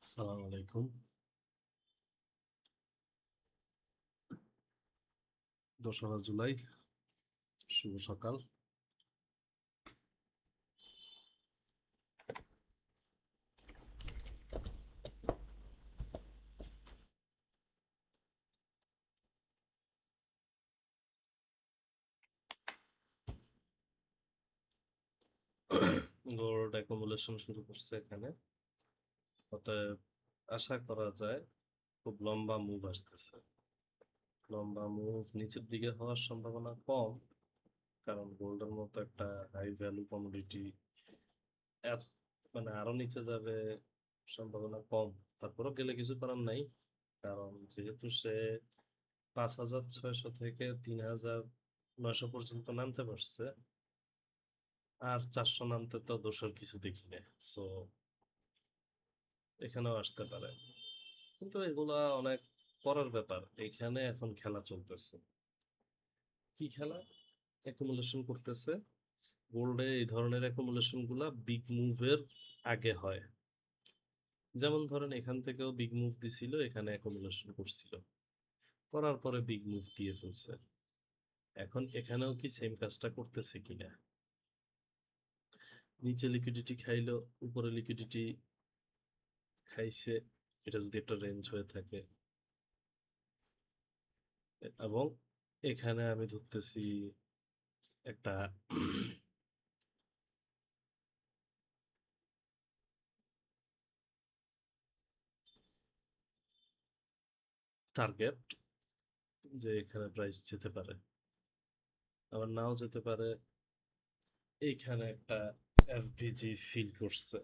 আসসালামু আলাইকুম। ২রা জুলাই, শুভ সকাল। গোল্ড অ্যাকুমুলেশন শুরু করছে এখানে। অতএব আশা করা যায় খুব লম্বা মুভ আসতেছে। লম্বা মুভ নিচের দিকে হওয়ার সম্ভাবনা কম, কারণ গোল্ডের মতো একটা হাই ভ্যালু কমোডিটি এত মানে আরো নিচে যাবে সম্ভাবনা কম। তারপরেও গেলে কিছু করার নাই, কারণ যেহেতু সে ৫,৬০০ থেকে ৩,৯০০ পর্যন্ত নামতে পারছে, আর 400 নামতে তো দোষের কিছু দেখি না। সো এখানেও আসতে পারে, কিন্তু এগুলা অনেক পরের ব্যাপার। এখানে এখন খেলা চলতেছে। কি খেলা? অ্যাকুমুলেশন করতেছে। গোল্ডে এই ধরনের অ্যাকুমুলেশন গুলা বিগ মুভের আগে হয়। যেমন ধরেন এখান থেকেও বিগ মুভ দিছিল, এখানে অ্যাকুমুলেশন করছিল, করার পরে বিগ মুভ দিয়ে ফেলছে। এখন এখানেও কি সেম কাজটা করতেছে কিনা? নিচে লিকুইডিটি খাইলো, উপরে লিকুইডিটি খাইছে, এটা যদি একটা রেঞ্জ হয়ে থাকে, এবং এখানে আমি ধরতেছি একটা টার্গেট, যে এখানে প্রাইস যেতে পারে, আবার নাও যেতে পারে। এইখানে একটা এফভিজি ফিল করছে,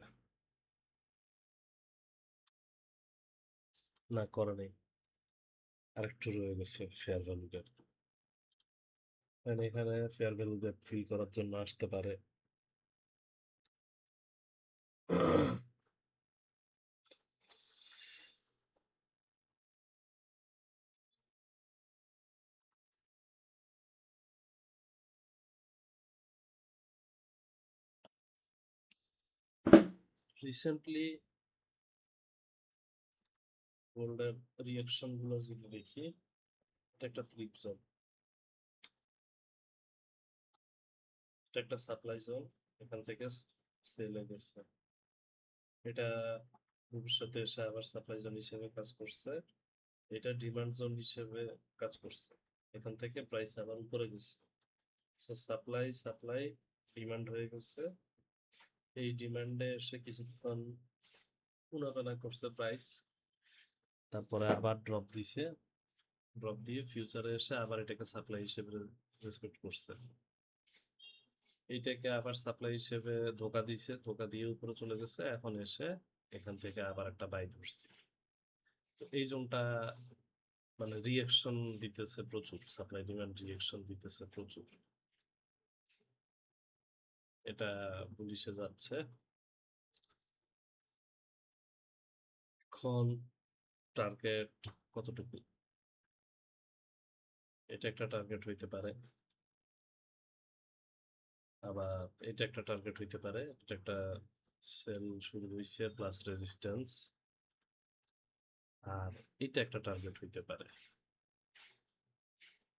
না করে নেই, আরেকটু রয়ে গেছে ফেয়ার ভ্যালু গ্যাপ। মানে এখানে ফেয়ার ভ্যালু গ্যাপ ফিল করার জন্য আসতে পারে। রিসেন্টলি গোল্ডের রিয়াকশন গুলো যদি দেখি, এটা একটা ফ্লিপ জোন, এটা একটা সাপ্লাই জোন, এখান থেকে সেলে গেছে। এটা ভবিষ্যতে এসে আবার সাপ্লাই জোন হিসেবে কাজ করছে, এটা ডিমান্ড জোন হিসেবে কাজ করছে। এখান থেকে প্রাইস আবার উপরে গেছে। সো সাপ্লাই সাপ্লাই ডিমান্ড হয়ে গেছে। এই ডিমান্ডে এসে কিছুক্ষণ উনাপানা করছে প্রাইস, তারপরে আবার ড্রপ দিছে। ড্রপ দিয়ে ফিউচারে এসে আবার এটাকে সাপ্লাই হিসেবে রেসপেক্ট করছে। এইটাকে আবার সাপ্লাই হিসেবে ধোকা দিছে, ধোকা দিয়ে উপরে চলে গেছে। এখন এসে এখান থেকে আবার একটা বাই ধরছে। তো এই জোনটা মানে রিঅ্যাকশন দিতেছে প্রচুর, সাপ্লাই ডিমান্ড রিঅ্যাকশন দিতেছে প্রচুর। এটা বুলিশে যাচ্ছে। এখন টার্গেট কতটুকু? এটা একটা টার্গেট হইতে পারে, আবার এটা একটা টার্গেট হইতে পারে। এটা একটা সেল শুরু হইছে প্লাস রেজিস্ট্যান্স, আর এটা একটা টার্গেট হইতে পারে।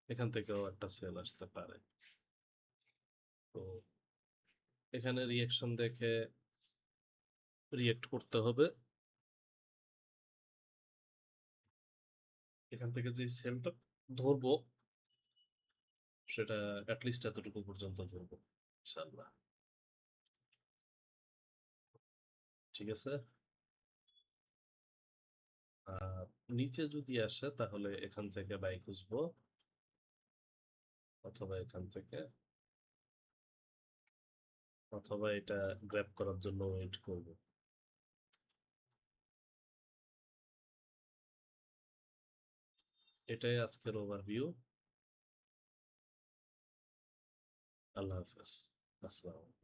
এখান থেকেও একটা সেল আসতে পারে। তো এখানে রিঅ্যাকশন দেখে রিঅ্যাক্ট করতে হবে। এখান থেকে যে সেলটা ধরবো, সেটা অ্যাটলিস্ট এতটুকু পর্যন্ত ধরবো ইনশাআল্লাহ। ঠিক আছে। আর নিচে যদি আসে তাহলে এখান থেকে বাই খুঁজবো, অথবা এখান থেকে, অথবা এটা গ্র্যাব করার জন্য ওয়েট করব। এটাই আজকের ওভারভিউ। আল্লাহ হাফেজ। আসসালাম।